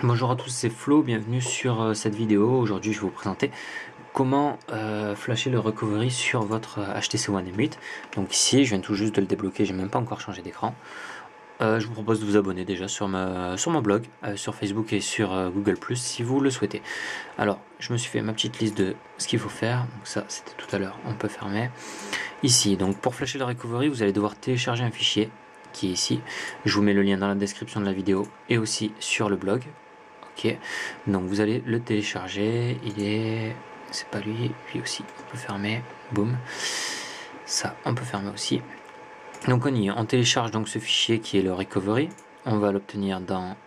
Bonjour à tous, c'est Flo, bienvenue sur cette vidéo. Aujourd'hui je vais vous présenter comment flasher le recovery sur votre HTC One M8. Donc ici je viens tout juste de le débloquer, j'ai même pas encore changé d'écran. Je vous propose de vous abonner déjà sur mon blog, sur Facebook et sur Google+, si vous le souhaitez. Alors je me suis fait ma petite liste de ce qu'il faut faire, donc ça c'était tout à l'heure, on peut fermer. Ici, donc pour flasher le recovery, vous allez devoir télécharger un fichier qui est ici. Je vous mets le lien dans la description de la vidéo et aussi sur le blog. Ok, donc vous allez le télécharger, c'est pas lui aussi, on peut fermer, boum, ça on peut fermer aussi. Donc on y est, on télécharge donc ce fichier qui est le recovery, on va l'obtenir dans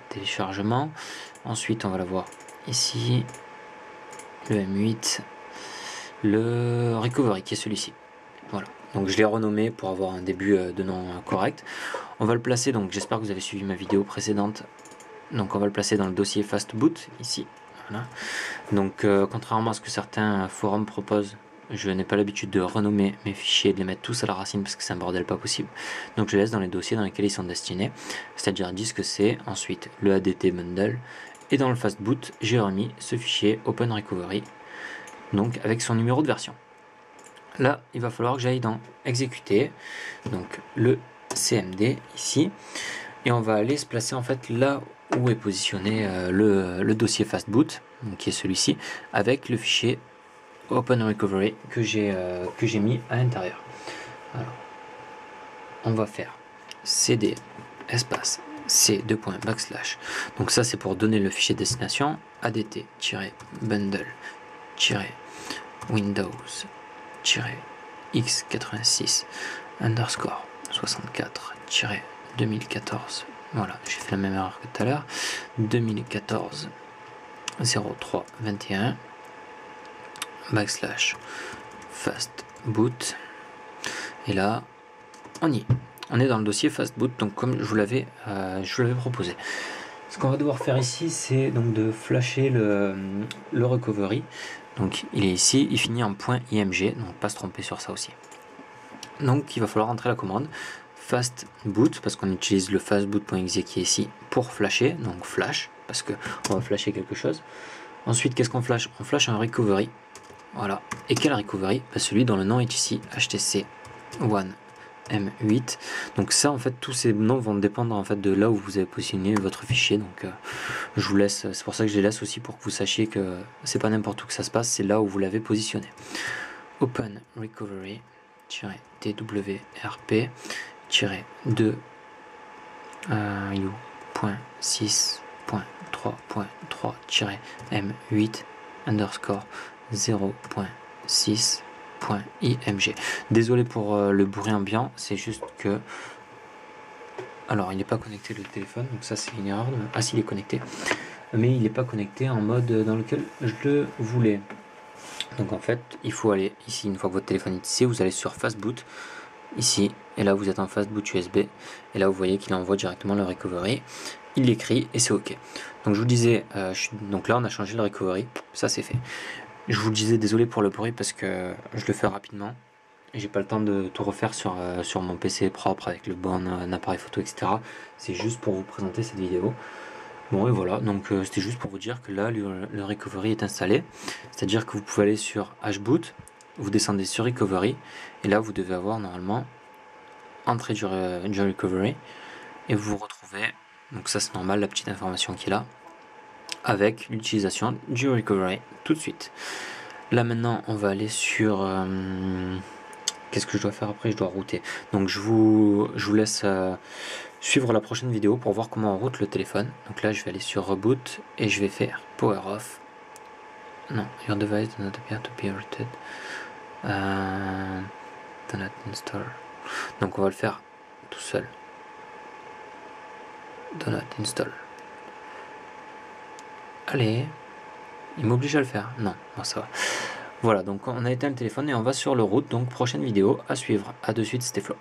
téléchargement, ensuite on va l'avoir ici, le M8, le recovery qui est celui-ci. Voilà, donc je l'ai renommé pour avoir un début de nom correct. On va le placer, donc j'espère que vous avez suivi ma vidéo précédente. Donc on va le placer dans le dossier fastboot ici. Voilà. Donc contrairement à ce que certains forums proposent, je n'ai pas l'habitude de renommer mes fichiers et de les mettre tous à la racine parce que c'est un bordel pas possible. Donc je les laisse dans les dossiers dans lesquels ils sont destinés, c'est-à-dire disque C, ensuite le ADT bundle, et dans le fastboot j'ai remis ce fichier Open Recovery, donc avec son numéro de version. Là il va falloir que j'aille dans exécuter, donc le CMD ici, et on va aller se placer en fait là où est positionné le dossier fastboot, qui est celui-ci, avec le fichier Open Recovery que j'ai mis à l'intérieur. Alors, on va faire cd espace c //. Donc ça c'est pour donner le fichier destination adt-bundle-windows-x86 underscore 64-2014. Voilà, j'ai fait la même erreur que tout à l'heure. 2014 03 21 /fastboot. Et là, on y est. On est dans le dossier fastboot, donc comme je vous l'avais proposé. Ce qu'on va devoir faire ici, c'est donc de flasher le recovery. Donc il est ici, il finit en .img, donc pas se tromper sur ça aussi. Donc il va falloir entrer la commande fastboot, parce qu'on utilise le fastboot.exe qui est ici pour flasher, donc flash, parce qu'on va flasher quelque chose. Ensuite, qu'est-ce qu'on flash? On flash un recovery. Voilà. Et quel recovery? Celui dont le nom est ici, HTC One M8. Donc ça, en fait, tous ces noms vont dépendre en fait de là où vous avez positionné votre fichier. Donc je vous laisse, c'est pour ça que je les laisse aussi pour que vous sachiez que c'est pas n'importe où que ça se passe, c'est là où vous l'avez positionné. Open recovery twrp 2 u.6.3.3-m8 underscore 0.6.img. Désolé pour le bruit ambiant, c'est juste que alors il n'est pas connecté le téléphone, donc ça c'est une erreur. Ah si, il est connecté, mais il n'est pas connecté en mode dans lequel je le voulais. Donc en fait il faut aller ici, une fois que votre téléphone est ici, vous allez sur fastboot ici, et là vous êtes en fastboot USB, et là vous voyez qu'il envoie directement le recovery, il l'écrit et c'est ok. Donc je vous disais, donc là on a changé le recovery, ça c'est fait. Je vous disais désolé pour le bruit parce que je le fais rapidement, et j'ai pas le temps de tout refaire sur mon PC propre avec le bon appareil photo, etc. C'est juste pour vous présenter cette vidéo. Bon et voilà, donc c'était juste pour vous dire que là le recovery est installé, c'est-à-dire que vous pouvez aller sur hboot, vous descendez sur recovery, et là vous devez avoir normalement entrée du recovery, et vous vous retrouvez, donc ça c'est normal, la petite information qui est là, avec l'utilisation du recovery tout de suite. Là maintenant on va aller sur qu'est-ce que je dois faire après? Je dois router. Donc je vous laisse suivre la prochaine vidéo pour voir comment on route le téléphone. Donc là je vais aller sur reboot et je vais faire power off. Non, your device does not appear to be routed. Do not install. Donc on va le faire tout seul. Do not install. Allez, il m'oblige à le faire. Non, bon, ça va. Voilà, donc on a éteint le téléphone et on va sur le route. Donc prochaine vidéo à suivre. A de suite, c'était Flo.